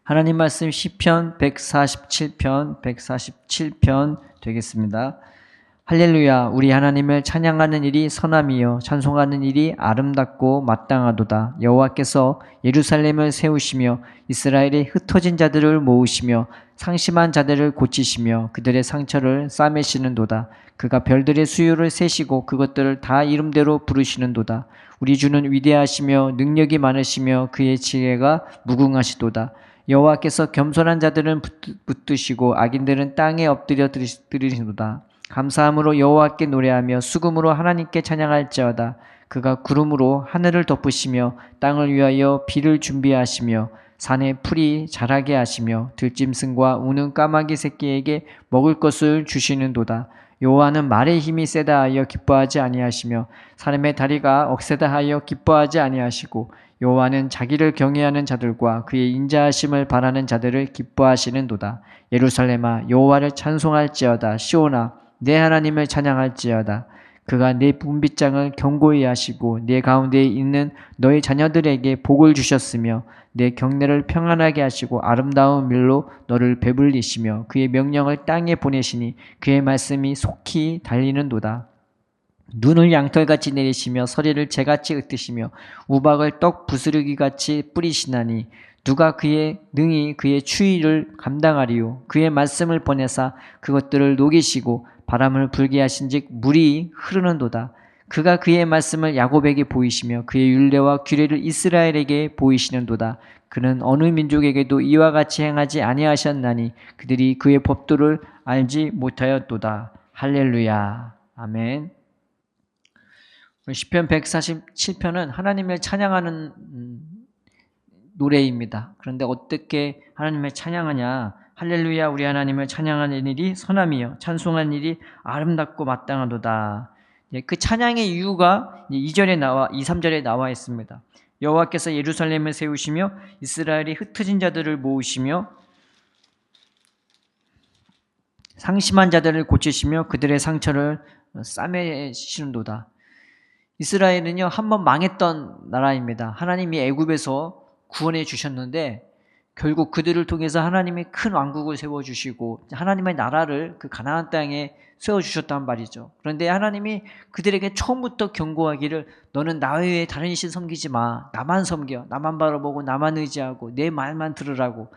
하나님 말씀 시편 147편 되겠습니다. 할렐루야. 우리 하나님을 찬양하는 일이 선함이요 찬송하는 일이 아름답고 마땅하도다. 여호와께서 예루살렘을 세우시며 이스라엘의 흩어진 자들을 모으시며 상심한 자들을 고치시며 그들의 상처를 싸매시는도다. 그가 별들의 수요를 세시고 그것들을 다 이름대로 부르시는도다. 우리 주는 위대하시며 능력이 많으시며 그의 지혜가 무궁하시도다. 여호와께서 겸손한 자들은 붙드시고 악인들은 땅에 엎드려 드리시도다. 감사함으로 여호와께 노래하며 수금으로 하나님께 찬양할지어다. 그가 구름으로 하늘을 덮으시며 땅을 위하여 비를 준비하시며 산에 풀이 자라게 하시며 들짐승과 우는 까마귀 새끼에게 먹을 것을 주시는도다. 여호와는 말의 힘이 세다 하여 기뻐하지 아니하시며 사람의 다리가 억세다 하여 기뻐하지 아니하시고 여호와는 자기를 경외하는 자들과 그의 인자하심을 바라는 자들을 기뻐하시는도다. 예루살렘아 여호와를 찬송할지어다. 시온아 내 하나님을 찬양할지어다. 그가 내 분빗장을 견고히 하시고 내 가운데에 있는 너희 자녀들에게 복을 주셨으며 내 경내를 평안하게 하시고 아름다운 밀로 너를 배불리시며 그의 명령을 땅에 보내시니 그의 말씀이 속히 달리는도다. 눈을 양털같이 내리시며 서리를 재같이 흩으시며 우박을 떡 부스러기같이 뿌리시나니 누가 능히 그의 추위를 감당하리요. 그의 말씀을 보내사 그것들을 녹이시고 바람을 불게 하신즉 물이 흐르는도다. 그가 그의 말씀을 야곱에게 보이시며 그의 율례와 규례를 이스라엘에게 보이시는도다. 그는 어느 민족에게도 이와 같이 행하지 아니하셨나니 그들이 그의 법도를 알지 못하였도다. 할렐루야. 아멘. 시편 147편은 하나님을 찬양하는 노래입니다. 그런데 어떻게 하나님을 찬양하냐? 할렐루야 우리 하나님을 찬양하는 일이 선함이요 찬송하는 일이 아름답고 마땅하도다. 그 찬양의 이유가 2절에 3절에 나와 있습니다. 여호와께서 예루살렘을 세우시며 이스라엘이 흩어진 자들을 모으시며 상심한 자들을 고치시며 그들의 상처를 싸매시는도다. 이스라엘은요 한번 망했던 나라입니다. 하나님이 애굽에서 구원해 주셨는데 결국 그들을 통해서 하나님이 큰 왕국을 세워주시고 하나님의 나라를 그 가나안 땅에 세워주셨단 말이죠. 그런데 하나님이 그들에게 처음부터 경고하기를 너는 나 외에 다른 신 섬기지 마. 나만 섬겨. 나만 바라보고 나만 의지하고 내 말만 들으라고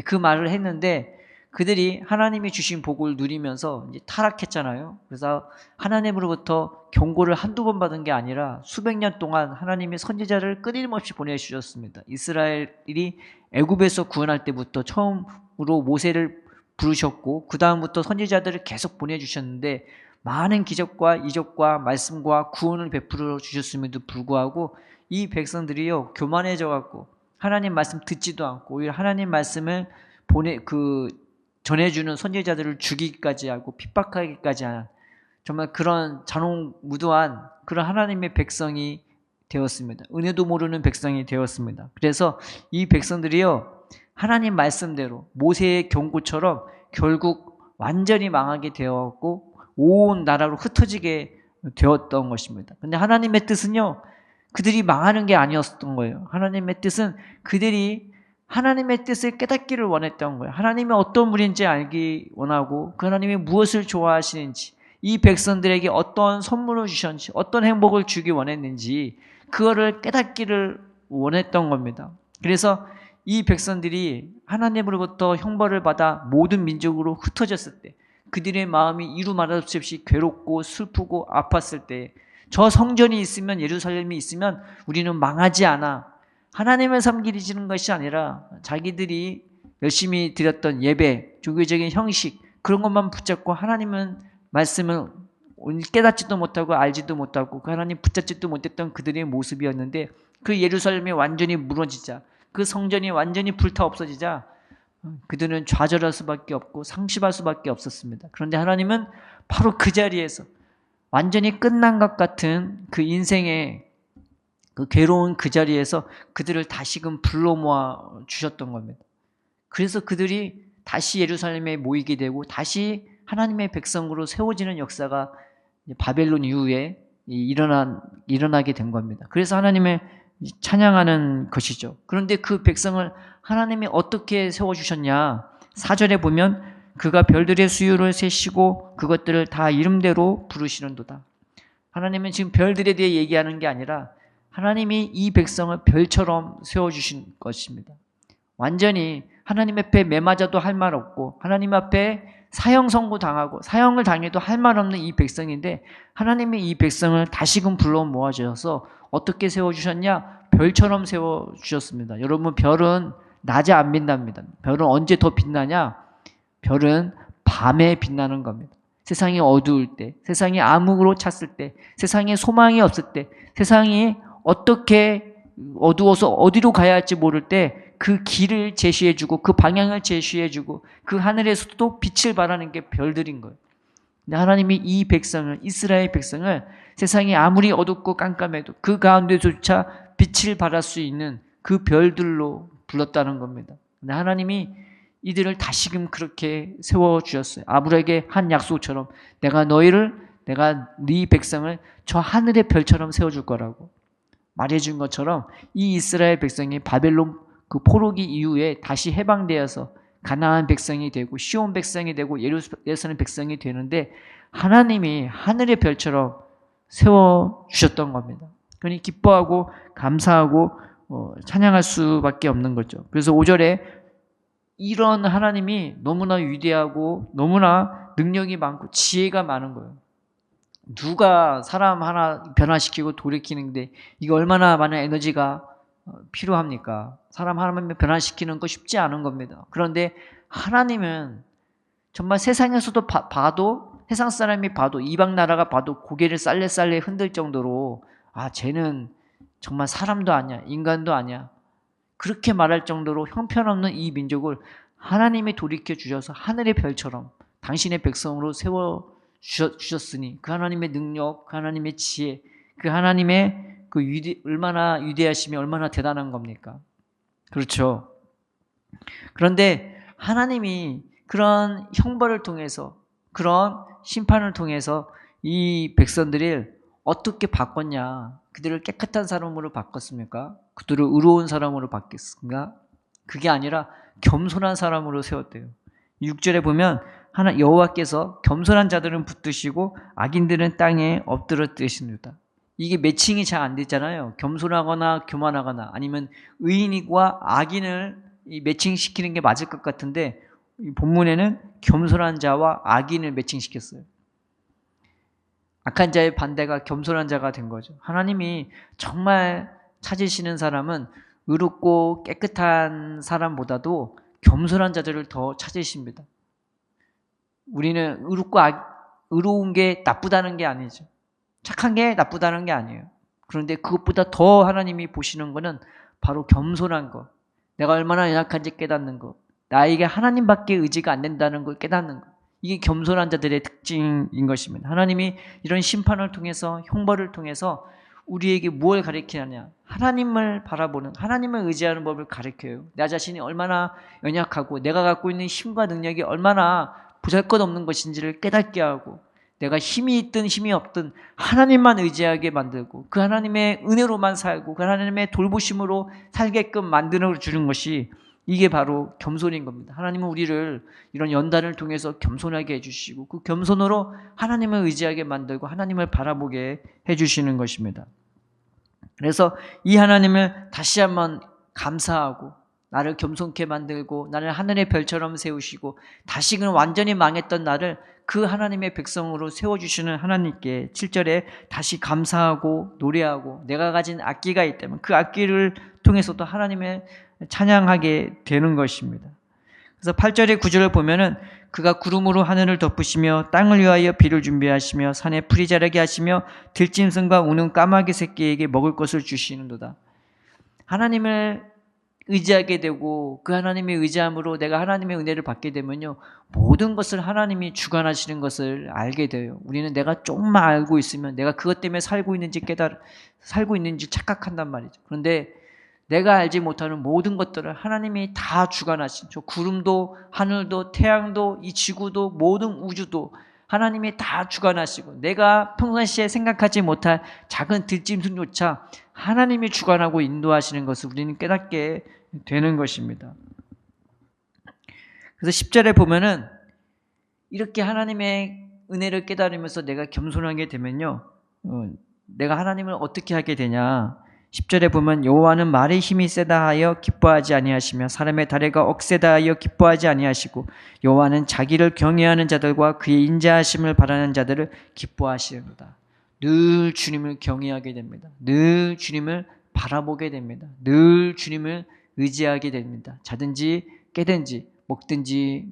그 말을 했는데 그들이 하나님이 주신 복을 누리면서 이제 타락했잖아요. 그래서 하나님으로부터 경고를 한두 번 받은 게 아니라 수백 년 동안 하나님이 선지자를 끊임없이 보내주셨습니다. 이스라엘이 애굽에서 구원할 때부터 처음으로 모세를 부르셨고 그 다음부터 선지자들을 계속 보내주셨는데 많은 기적과 이적과 말씀과 구원을 베풀어 주셨음에도 불구하고 이 백성들이요 교만해져 갖고 하나님 말씀 듣지도 않고 오히려 하나님 말씀을 전해주는 선지자들을 죽이기까지 하고 핍박하기까지 하는 정말 그런 잔혹무도한 그런 하나님의 백성이 되었습니다. 은혜도 모르는 백성이 되었습니다. 그래서 이 백성들이요 하나님 말씀대로 모세의 경고처럼 결국 완전히 망하게 되었고 온 나라로 흩어지게 되었던 것입니다. 근데 하나님의 뜻은요 그들이 망하는 게 아니었던 거예요. 하나님의 뜻은 그들이 하나님의 뜻을 깨닫기를 원했던 거예요. 하나님이 어떤 분인지 알기 원하고 그 하나님이 무엇을 좋아하시는지 이 백성들에게 어떤 선물을 주셨는지 어떤 행복을 주기 원했는지 그거를 깨닫기를 원했던 겁니다. 그래서 이 백성들이 하나님으로부터 형벌을 받아 모든 민족으로 흩어졌을 때 그들의 마음이 이루 말할 수 없이 괴롭고 슬프고 아팠을 때 저 성전이 있으면 예루살렘이 있으면 우리는 망하지 않아. 하나님을 섬기는 것이 아니라 자기들이 열심히 드렸던 예배, 종교적인 형식 그런 것만 붙잡고 하나님은 말씀을 깨닫지도 못하고 알지도 못하고 그 하나님 붙잡지도 못했던 그들의 모습이었는데 그 예루살렘이 완전히 무너지자 그 성전이 완전히 불타 없어지자 그들은 좌절할 수밖에 없고 상심할 수밖에 없었습니다. 그런데 하나님은 바로 그 자리에서 완전히 끝난 것 같은 그 인생의 그 괴로운 그 자리에서 그들을 다시금 불러 모아 주셨던 겁니다. 그래서 그들이 다시 예루살렘에 모이게 되고 다시 하나님의 백성으로 세워지는 역사가 바벨론 이후에 일어나게 된 겁니다. 그래서 하나님을 찬양하는 것이죠. 그런데 그 백성을 하나님이 어떻게 세워주셨냐? 4절에 보면 그가 별들의 수요를 세시고 그것들을 다 이름대로 부르시는도다. 하나님은 지금 별들에 대해 얘기하는 게 아니라 하나님이 이 백성을 별처럼 세워주신 것입니다. 완전히 하나님 앞에 매맞아도 할 말 없고 하나님 앞에 사형 선고 당하고 사형을 당해도 할 말 없는 이 백성인데 하나님이 이 백성을 다시금 불러 모아주셔서 어떻게 세워주셨냐? 별처럼 세워주셨습니다. 여러분, 별은 낮에 안 빛납니다. 별은 언제 더 빛나냐? 별은 밤에 빛나는 겁니다. 세상이 어두울 때, 세상이 암흑으로 찼을 때, 세상에 소망이 없을 때, 세상이 어떻게 어두워서 어디로 가야 할지 모를 때 그 길을 제시해주고 그 방향을 제시해주고 그 하늘에서도 빛을 발하는 게 별들인 거예요. 근데 하나님이 이 백성을, 이스라엘 백성을 세상이 아무리 어둡고 깜깜해도 그 가운데조차 빛을 발할 수 있는 그 별들로 불렀다는 겁니다. 근데 하나님이 이들을 다시금 그렇게 세워주셨어요. 아브라함에게 한 약속처럼 내가 네 백성을 저 하늘의 별처럼 세워줄 거라고 말해준 것처럼 이 이스라엘 백성이 바벨론 그 포로기 이후에 다시 해방되어서 가나안 백성이 되고 시온 백성이 되고 예루살렘 백성이 되는데 하나님이 하늘의 별처럼 세워주셨던 겁니다. 그러니 기뻐하고 감사하고 찬양할 수밖에 없는 거죠. 그래서 5절에 이런 하나님이 너무나 위대하고 너무나 능력이 많고 지혜가 많은 거예요. 누가 사람 하나 변화시키고 돌이키는데 이게 얼마나 많은 에너지가 필요합니까? 사람 하나만 변화시키는 거 쉽지 않은 겁니다. 그런데 하나님은 정말 세상에서도 봐도 세상 사람이 봐도 이방 나라가 봐도 고개를 쌀레쌀레 흔들 정도로 쟤는 정말 사람도 아니야, 인간도 아니야. 그렇게 말할 정도로 형편없는 이 민족을 하나님이 돌이켜 주셔서 하늘의 별처럼 당신의 백성으로 세워주셨으니 그 하나님의 능력, 그 하나님의 지혜, 그 하나님의 얼마나 위대하시며 얼마나 대단한 겁니까? 그렇죠. 그런데 하나님이 그런 형벌을 통해서 그런 심판을 통해서 이 백성들을 어떻게 바꿨냐? 그들을 깨끗한 사람으로 바꿨습니까? 그들을 의로운 사람으로 바뀌었습니까? 그게 아니라 겸손한 사람으로 세웠대요. 6절에 보면 여호와께서 겸손한 자들은 붙드시고 악인들은 땅에 엎드려 뜨시는도다. 이게 매칭이 잘 안 됐잖아요. 겸손하거나 교만하거나 아니면 의인과 악인을 매칭시키는 게 맞을 것 같은데 본문에는 겸손한 자와 악인을 매칭시켰어요. 악한 자의 반대가 겸손한 자가 된 거죠. 하나님이 정말 찾으시는 사람은 의롭고 깨끗한 사람보다도 겸손한 자들을 더 찾으십니다. 우리는 의로운 게 나쁘다는 게 아니죠. 착한 게 나쁘다는 게 아니에요. 그런데 그것보다 더 하나님이 보시는 거는 바로 겸손한 거. 내가 얼마나 연약한지 깨닫는 거. 나에게 하나님밖에 의지가 안 된다는 걸 깨닫는 거. 이게 겸손한 자들의 특징인 것입니다. 하나님이 이런 심판을 통해서 형벌을 통해서 우리에게 무엇을 가르치느냐? 하나님을 바라보는, 하나님을 의지하는 법을 가르쳐요. 나 자신이 얼마나 연약하고 내가 갖고 있는 힘과 능력이 얼마나 보잘것없는 것인지를 깨닫게 하고 내가 힘이 있든 힘이 없든 하나님만 의지하게 만들고 그 하나님의 은혜로만 살고 그 하나님의 돌보심으로 살게끔 만들어 주는 것이 이게 바로 겸손인 겁니다. 하나님은 우리를 이런 연단을 통해서 겸손하게 해주시고 그 겸손으로 하나님을 의지하게 만들고 하나님을 바라보게 해주시는 것입니다. 그래서 이 하나님을 다시 한번 감사하고 나를 겸손케 만들고 나를 하늘의 별처럼 세우시고 다시금 완전히 망했던 나를 그 하나님의 백성으로 세워주시는 하나님께 7절에 다시 감사하고 노래하고 내가 가진 악기가 있다면 그 악기를 통해서도 하나님을 찬양하게 되는 것입니다. 그래서 8절에 9절을 보면은 그가 구름으로 하늘을 덮으시며 땅을 위하여 비를 준비하시며 산에 풀이 자라게 하시며 들짐승과 우는 까마귀 새끼에게 먹을 것을 주시는도다. 하나님을 의지하게 되고 그 하나님의 의지함으로 내가 하나님의 은혜를 받게 되면요 모든 것을 하나님이 주관하시는 것을 알게 돼요. 우리는 내가 조금만 알고 있으면 내가 그것 때문에 살고 있는지 착각한단 말이죠. 그런데 내가 알지 못하는 모든 것들을 하나님이 다 주관하신 저 구름도 하늘도 태양도 이 지구도 모든 우주도 하나님이 다 주관하시고 내가 평상시에 생각하지 못할 작은 들짐승조차 하나님이 주관하고 인도하시는 것을 우리는 깨닫게 되는 것입니다. 그래서 10절에 보면은 이렇게 하나님의 은혜를 깨달으면서 내가 겸손하게 되면요, 내가 하나님을 어떻게 하게 되냐. 10절에 보면 여호와는 말의 힘이 세다 하여 기뻐하지 아니하시며 사람의 다리가 억세다 하여 기뻐하지 아니하시고 여호와는 자기를 경외하는 자들과 그의 인자하심을 바라는 자들을 기뻐하시는도다. 늘 주님을 경외하게 됩니다. 늘 주님을 바라보게 됩니다. 늘 주님을 의지하게 됩니다. 자든지 깨든지 먹든지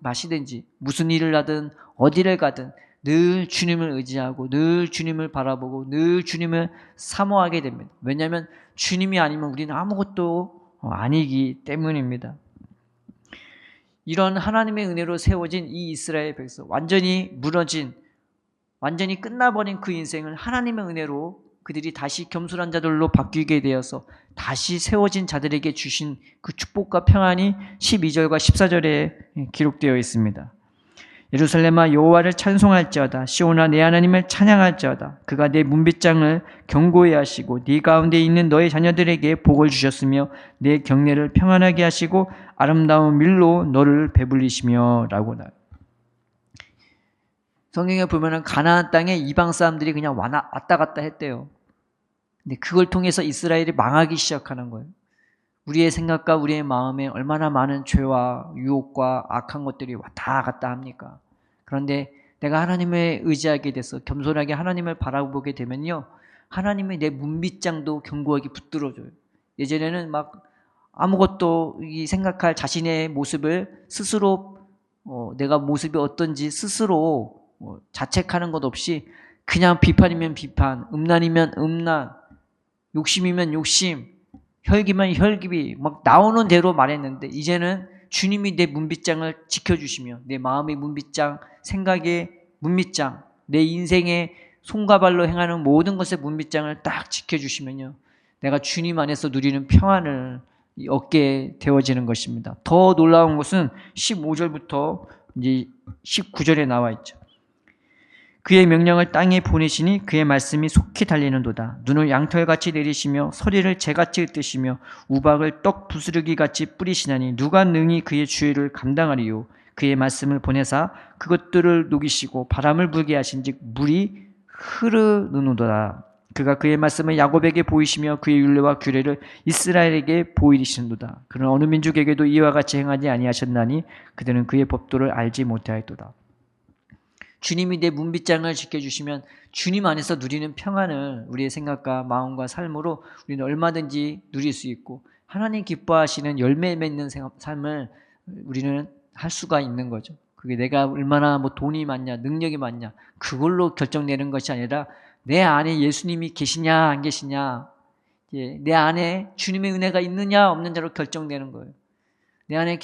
마시든지 무슨 일을 하든 어디를 가든 늘 주님을 의지하고 늘 주님을 바라보고 늘 주님을 사모하게 됩니다. 왜냐하면 주님이 아니면 우리는 아무것도 아니기 때문입니다. 이런 하나님의 은혜로 세워진 이 이스라엘 백성, 완전히 무너진, 완전히 끝나버린 그 인생을 하나님의 은혜로 그들이 다시 겸손한 자들로 바뀌게 되어서 다시 세워진 자들에게 주신 그 축복과 평안이 12절과 14절에 기록되어 있습니다. 예루살렘아 여호와를 찬송할지어다. 시온아 내 하나님을 찬양할지어다. 그가 내 문빗장을 견고히 하시고 네 가운데 있는 너의 자녀들에게 복을 주셨으며 내 경내를 평안하게 하시고 아름다운 밀로 너를 배불리시며 라고 나와요. 성경에 보면은 가나안 땅에 이방 사람들이 그냥 왔다 갔다 했대요. 근데 그걸 통해서 이스라엘이 망하기 시작하는 거예요. 우리의 생각과 우리의 마음에 얼마나 많은 죄와 유혹과 악한 것들이 왔다 갔다 합니까? 그런데 내가 하나님을 의지하게 돼서 겸손하게 하나님을 바라보게 되면요, 하나님이 내 문빗장도 견고하게 붙들어줘요. 예전에는 막 아무것도 생각할 자신의 모습을 스스로 내가 모습이 어떤지 스스로 자책하는 것 없이 그냥 비판이면 비판, 음란이면 음란, 욕심이면 욕심, 혈기면 혈기 막 나오는 대로 말했는데 이제는 주님이 내 문빗장을 지켜주시며 내 마음의 문빗장, 생각의 문빗장, 내 인생의 손과 발로 행하는 모든 것의 문빗장을 딱 지켜주시면요, 내가 주님 안에서 누리는 평안을 얻게 되어지는 것입니다. 더 놀라운 것은 15절부터 이제 19절에 나와 있죠. 그의 명령을 땅에 보내시니 그의 말씀이 속히 달리는도다. 눈을 양털같이 내리시며 서리를 재같이 흩으시며 우박을 떡 부스러기같이 뿌리시나니 누가 능히 그의 주의를 감당하리요. 그의 말씀을 보내사 그것들을 녹이시고 바람을 불게 하신즉 물이 흐르는도다. 그가 그의 말씀을 야곱에게 보이시며 그의 율례와 규례를 이스라엘에게 보이시는도다. 그러나 어느 민족에게도 이와 같이 행하지 아니하셨나니 그들은 그의 법도를 알지 못하였도다. 주님이 내 문빗장을 지켜주시면 주님 안에서 누리는 평안을 우리의 생각과 마음과 삶으로 우리는 얼마든지 누릴 수 있고 하나님 기뻐하시는 열매 맺는 삶을 우리는 할 수가 있는 거죠. 그게 내가 얼마나 돈이 많냐, 능력이 많냐, 그걸로 결정되는 것이 아니라 내 안에 예수님이 계시냐 안 계시냐, 내 안에 주님의 은혜가 있느냐 없느냐로 결정되는 거예요. 내 안에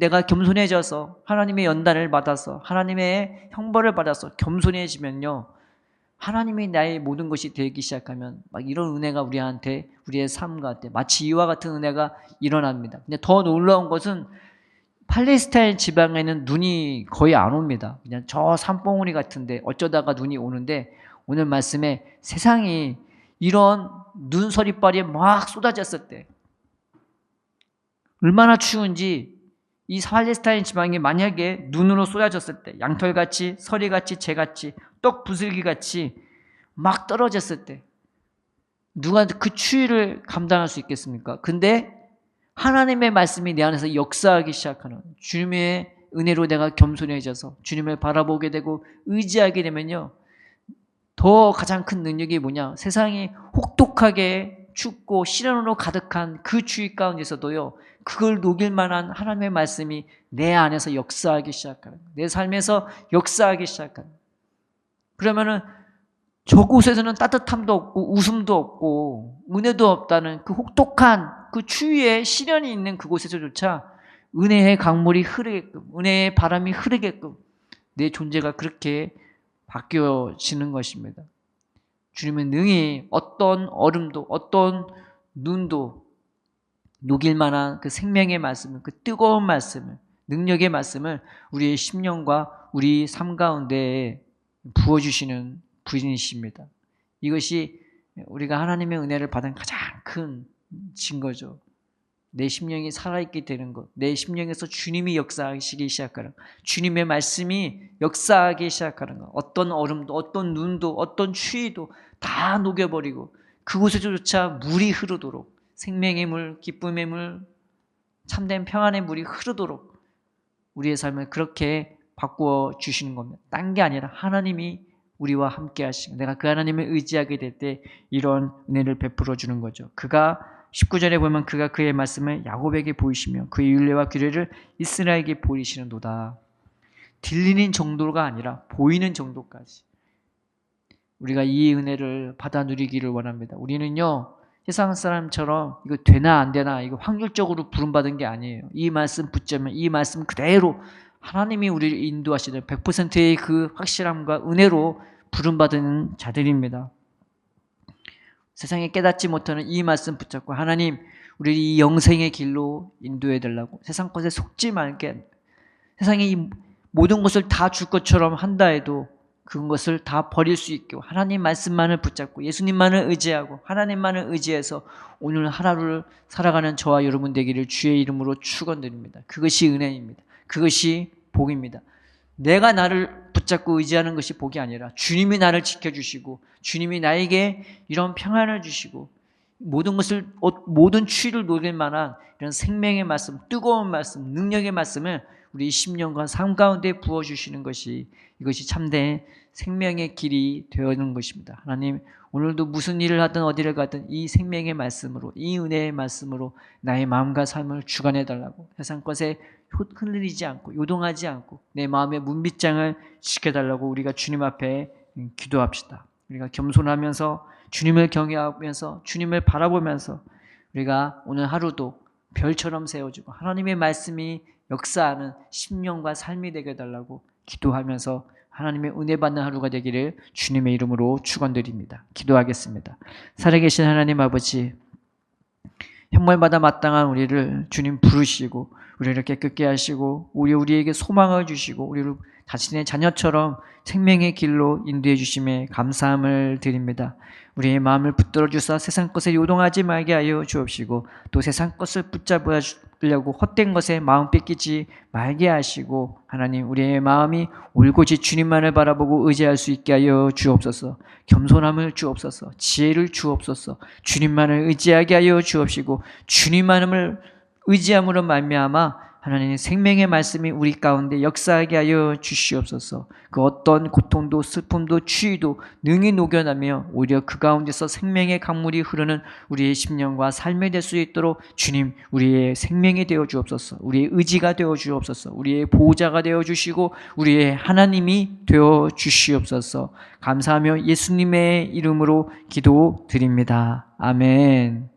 내가 겸손해져서 하나님의 연단을 받아서 하나님의 형벌을 받아서 겸손해지면요, 하나님이 나의 모든 것이 되기 시작하면 막 이런 은혜가 우리한테, 우리의 삶 가운데 마치 이와 같은 은혜가 일어납니다. 근데 더 놀라운 것은 팔레스타인 지방에는 눈이 거의 안 옵니다. 그냥 저 산봉우리 같은데 어쩌다가 눈이 오는데 오늘 말씀에 세상이 이런 눈서리빨이 막 쏟아졌을 때 얼마나 추운지, 이 팔레스타인 지방이 만약에 눈으로 쏟아졌을 때 양털같이 서리같이 재같이 떡 부슬기같이 막 떨어졌을 때 누가 그 추위를 감당할 수 있겠습니까? 근데 하나님의 말씀이 내 안에서 역사하기 시작하는, 주님의 은혜로 내가 겸손해져서 주님을 바라보게 되고 의지하게 되면요, 더 가장 큰 능력이 뭐냐, 세상이 혹독하게 춥고 시련으로 가득한 그 추위 가운데서도요, 그걸 녹일 만한 하나님의 말씀이 내 안에서 역사하기 시작하는, 내 삶에서 역사하기 시작하는. 그러면은 저곳에서는 따뜻함도 없고 웃음도 없고 은혜도 없다는 그 혹독한 그 추위에 시련이 있는 그곳에서조차 은혜의 강물이 흐르게끔, 은혜의 바람이 흐르게끔 내 존재가 그렇게 바뀌어지는 것입니다. 주님은 능히 어떤 얼음도 어떤 눈도 녹일 만한 그 생명의 말씀을, 그 뜨거운 말씀을, 능력의 말씀을 우리의 심령과 우리 삶 가운데 부어주시는 분이십니다. 이것이 우리가 하나님의 은혜를 받은 가장 큰 증거죠. 내 심령이 살아있게 되는 것, 내 심령에서 주님이 역사하시기 시작하는 것, 주님의 말씀이 역사하기 시작하는 것, 어떤 얼음도 어떤 눈도 어떤 추위도 다 녹여버리고 그곳에조차 물이 흐르도록, 생명의 물, 기쁨의 물, 참된 평안의 물이 흐르도록 우리의 삶을 그렇게 바꾸어 주시는 겁니다. 딴 게 아니라 하나님이 우리와 함께 하시고 내가 그 하나님을 의지하게 될 때 이런 은혜를 베풀어 주는 거죠. 그가 19절에 보면 그가 그의 말씀을 야곱에게 보이시며 그의 율례와 규례를 이스라엘에게 보이시는도다. 들리는 정도가 아니라 보이는 정도까지 우리가 이 은혜를 받아 누리기를 원합니다. 우리는요, 세상 사람처럼 이거 되나 안 되나 이거 확률적으로 부름받은 게 아니에요. 이 말씀 붙잡으면 이 말씀 그대로 하나님이 우리를 인도하시는 100%의 그 확실함과 은혜로 부름받은 자들입니다. 세상에 깨닫지 못하는 이 말씀 붙잡고 하나님 우리를 이 영생의 길로 인도해 달라고, 세상 것에 속지 말게, 세상에 이 모든 것을 다 줄 것처럼 한다 해도 그것을 다 버릴 수 있고 하나님 말씀만을 붙잡고 예수님만을 의지하고 하나님만을 의지해서 오늘 하루를 살아가는 저와 여러분 되기를 주의 이름으로 축원드립니다. 그것이 은혜입니다. 그것이 복입니다. 내가 나를 붙잡고 의지하는 것이 복이 아니라 주님이 나를 지켜주시고 주님이 나에게 이런 평안을 주시고 모든 추위를 녹일 만한 이런 생명의 말씀, 뜨거운 말씀, 능력의 말씀을 우리 10년간 삶 가운데 부어주시는 것이, 이것이 참된 생명의 길이 되어있는 것입니다. 하나님, 오늘도 무슨 일을 하든 어디를 가든 이 생명의 말씀으로, 이 은혜의 말씀으로 나의 마음과 삶을 주관해달라고, 세상 것에 흔들리지 않고 요동하지 않고 내 마음의 문빗장을 지켜달라고 우리가 주님 앞에 기도합시다. 우리가 겸손하면서 주님을 경외하면서 주님을 바라보면서 우리가 오늘 하루도 별처럼 세워지고 하나님의 말씀이 역사하는 심령과 삶이 되게 해달라고 기도하면서 하나님의 은혜 받는 하루가 되기를 주님의 이름으로 축원드립니다. 기도하겠습니다. 살아계신 하나님 아버지, 형벌받아 마땅한 우리를 주님 부르시고 우리를 깨끗게 하시고 우리에게 소망을 주시고 우리를 자신의 자녀처럼 생명의 길로 인도해 주심에 감사함을 드립니다. 우리의 마음을 붙들어 주사 세상 것에 요동하지 말게 하여 주옵시고 또 세상 것을 붙잡으려고 헛된 것에 마음 뺏기지 말게 하시고 하나님 우리의 마음이 올곧이 주님만을 바라보고 의지할 수 있게 하여 주옵소서. 겸손함을 주옵소서. 지혜를 주옵소서. 주님만을 의지하게 하여 주옵시고 주님만을 의지함으로 말미암아 하나님의 생명의 말씀이 우리 가운데 역사하게 하여 주시옵소서. 그 어떤 고통도 슬픔도 추위도 능히 녹여내며 오히려 그 가운데서 생명의 강물이 흐르는 우리의 심령과 삶이 될 수 있도록 주님 우리의 생명이 되어 주옵소서. 우리의 의지가 되어 주옵소서. 우리의 보호자가 되어 주시고 우리의 하나님이 되어 주시옵소서. 감사하며 예수님의 이름으로 기도드립니다. 아멘.